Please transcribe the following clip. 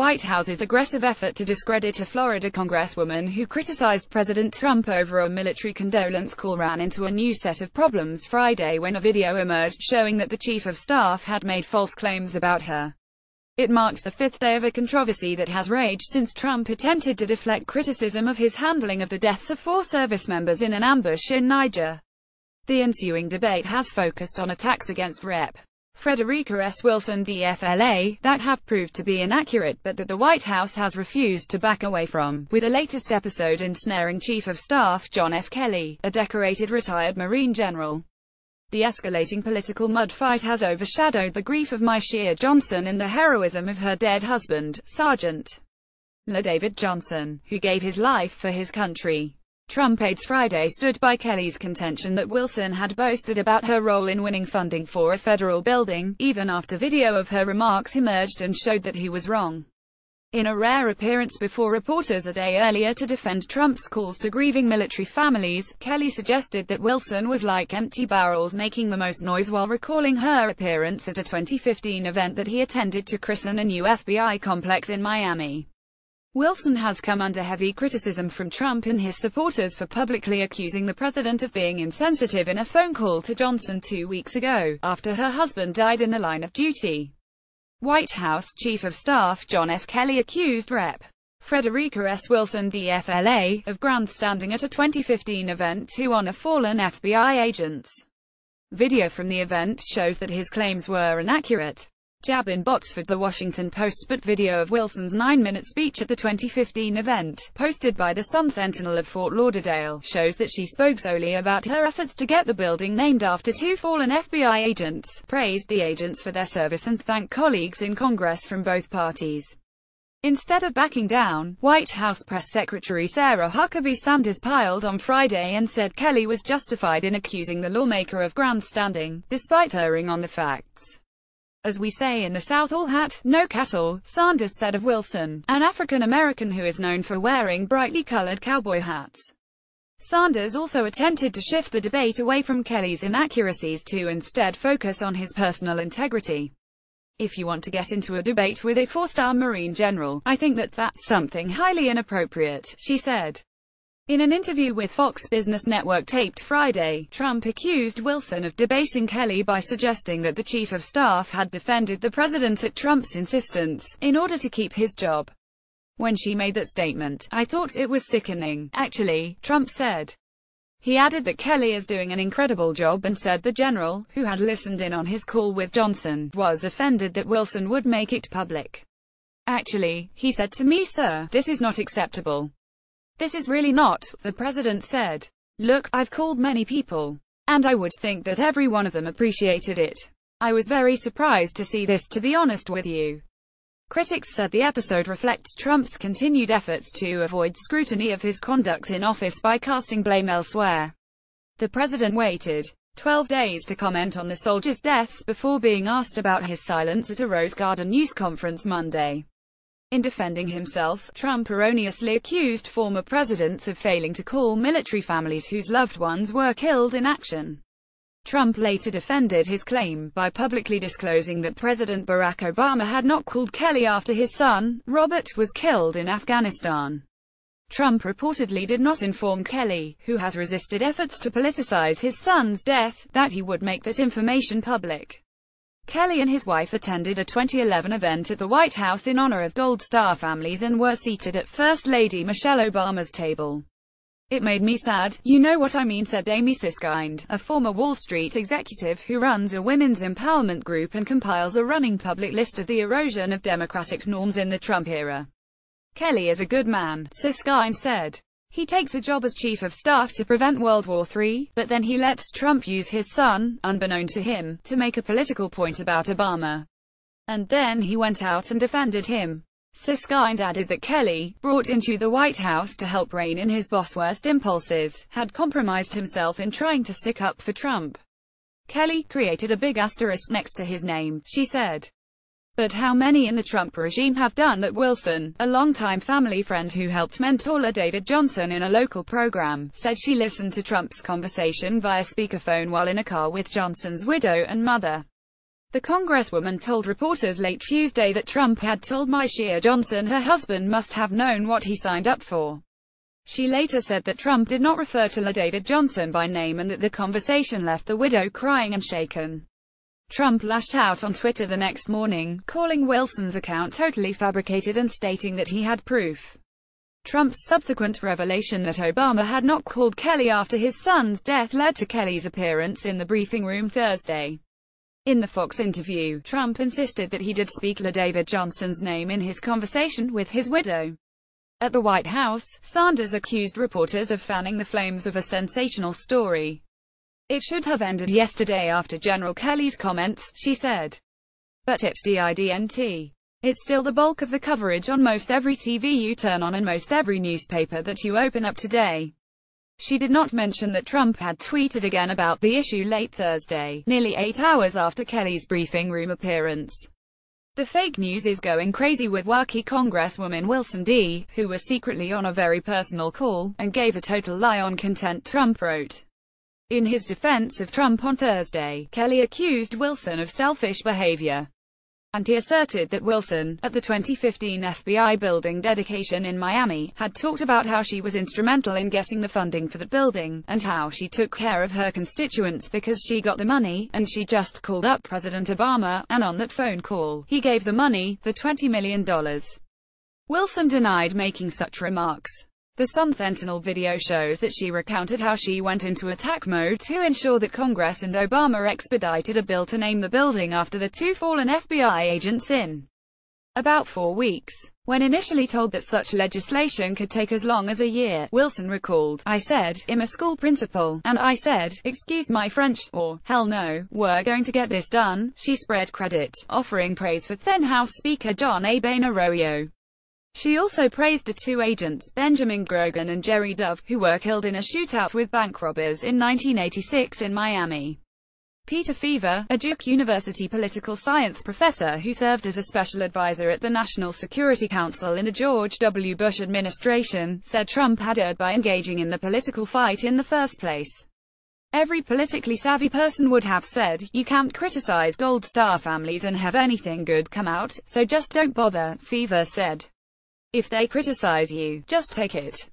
White House's aggressive effort to discredit a Florida congresswoman who criticized President Trump over a military condolence call ran into a new set of problems Friday when a video emerged showing that the chief of staff had made false claims about her. It marked the fifth day of a controversy that has raged since Trump attempted to deflect criticism of his handling of the deaths of 4 service members in an ambush in Niger. The ensuing debate has focused on attacks against Rep. Frederica S. Wilson DFLA, that have proved to be inaccurate but that the White House has refused to back away from, with the latest episode ensnaring Chief of Staff John F. Kelly, a decorated retired Marine general. The escalating political mud fight has overshadowed the grief of Michelle Johnson and the heroism of her dead husband, Sergeant La David Johnson, who gave his life for his country. Trump aides Friday stood by Kelly's contention that Wilson had boasted about her role in winning funding for a federal building, even after video of her remarks emerged and showed that he was wrong. In a rare appearance before reporters a day earlier to defend Trump's calls to grieving military families, Kelly suggested that Wilson was like empty barrels making the most noise while recalling her appearance at a 2015 event that he attended to christen a new FBI complex in Miami. Wilson has come under heavy criticism from Trump and his supporters for publicly accusing the president of being insensitive in a phone call to Johnson 2 weeks ago, after her husband died in the line of duty. White House Chief of Staff John F. Kelly accused Rep. Frederica S. Wilson DFLA of grandstanding at a 2015 event to honor fallen FBI agents. Video from the event shows that his claims were inaccurate. Jab in bots for The Washington Post, but video of Wilson's 9-minute speech at the 2015 event, posted by the Sun-Sentinel of Fort Lauderdale, shows that she spoke solely about her efforts to get the building named after 2 fallen FBI agents, praised the agents for their service and thanked colleagues in Congress from both parties. Instead of backing down, White House Press Secretary Sarah Huckabee Sanders piled on Friday and said Kelly was justified in accusing the lawmaker of grandstanding, despite erring on the facts. As we say in the South, all hat, no cattle, Sanders said of Wilson, an African-American who is known for wearing brightly colored cowboy hats. Sanders also attempted to shift the debate away from Kelly's inaccuracies to instead focus on his personal integrity. If you want to get into a debate with a 4-star Marine general, I think that's something highly inappropriate, she said. In an interview with Fox Business Network taped Friday, Trump accused Wilson of debasing Kelly by suggesting that the chief of staff had defended the president at Trump's insistence, in order to keep his job. When she made that statement, I thought it was sickening, actually, Trump said. He added that Kelly is doing an incredible job and said the general, who had listened in on his call with Johnson, was offended that Wilson would make it public. Actually, he said to me, sir, this is not acceptable. This is really not, the president said. Look, I've called many people. And I would think that every one of them appreciated it. I was very surprised to see this, to be honest with you. Critics said the episode reflects Trump's continued efforts to avoid scrutiny of his conduct in office by casting blame elsewhere. The president waited 12 days to comment on the soldiers' deaths before being asked about his silence at a Rose Garden news conference Monday. In defending himself, Trump erroneously accused former presidents of failing to call military families whose loved ones were killed in action. Trump later defended his claim by publicly disclosing that President Barack Obama had not called Kelly after his son, Robert, was killed in Afghanistan. Trump reportedly did not inform Kelly, who has resisted efforts to politicize his son's death, that he would make that information public. Kelly and his wife attended a 2011 event at the White House in honor of Gold Star families and were seated at First Lady Michelle Obama's table. It made me sad, you know what I mean, said Amy Siskind, a former Wall Street executive who runs a women's empowerment group and compiles a running public list of the erosion of democratic norms in the Trump era. Kelly is a good man, Siskind said. He takes a job as chief of staff to prevent World War III, but then he lets Trump use his son, unbeknown to him, to make a political point about Obama. And then he went out and defended him. Siskind added that Kelly, brought into the White House to help rein in his boss' worst impulses, had compromised himself in trying to stick up for Trump. Kelly created a big asterisk next to his name, she said. But how many in the Trump regime have done that? Wilson, a longtime family friend who helped mentor La David Johnson in a local program, said she listened to Trump's conversation via speakerphone while in a car with Johnson's widow and mother. The congresswoman told reporters late Tuesday that Trump had told Myshia Johnson her husband must have known what he signed up for. She later said that Trump did not refer to LaDavid Johnson by name and that the conversation left the widow crying and shaken. Trump lashed out on Twitter the next morning, calling Wilson's account totally fabricated and stating that he had proof. Trump's subsequent revelation that Obama had not called Kelly after his son's death led to Kelly's appearance in the briefing room Thursday. In the Fox interview, Trump insisted that he did speak LaDavid Johnson's name in his conversation with his widow. At the White House, Sanders accused reporters of fanning the flames of a sensational story. "It should have ended yesterday after General Kelly's comments," she said. "But it didn't. It's still the bulk of the coverage on most every TV you turn on and most every newspaper that you open up today." She did not mention that Trump had tweeted again about the issue late Thursday, nearly 8 hours after Kelly's briefing room appearance. "The fake news is going crazy with wacky Congresswoman Wilson D., who was secretly on a very personal call, and gave a total lie on content," Trump wrote. In his defense of Trump on Thursday, Kelly accused Wilson of selfish behavior. And he asserted that Wilson, at the 2015 FBI building dedication in Miami, had talked about how she was instrumental in getting the funding for the building, and how she took care of her constituents because she got the money, and she just called up President Obama, and on that phone call, he gave the money, the $20 million. Wilson denied making such remarks. The Sun-Sentinel video shows that she recounted how she went into attack mode to ensure that Congress and Obama expedited a bill to name the building after the two fallen FBI agents in about 4 weeks. When initially told that such legislation could take as long as a year, Wilson recalled, "I said, I'm a school principal, and I said, excuse my French, or, hell no, we're going to get this done." She spread credit, offering praise for then House Speaker John A. Boehner Arroyo. She also praised the two agents, Benjamin Grogan and Jerry Dove, who were killed in a shootout with bank robbers in 1986 in Miami. Peter Feaver, a Duke University political science professor who served as a special advisor at the National Security Council in the George W. Bush administration, said Trump had erred by engaging in the political fight in the first place. "Every politically savvy person would have said, you can't criticize Gold Star families and have anything good come out, so just don't bother," Feaver said. "If they criticize you, just take it.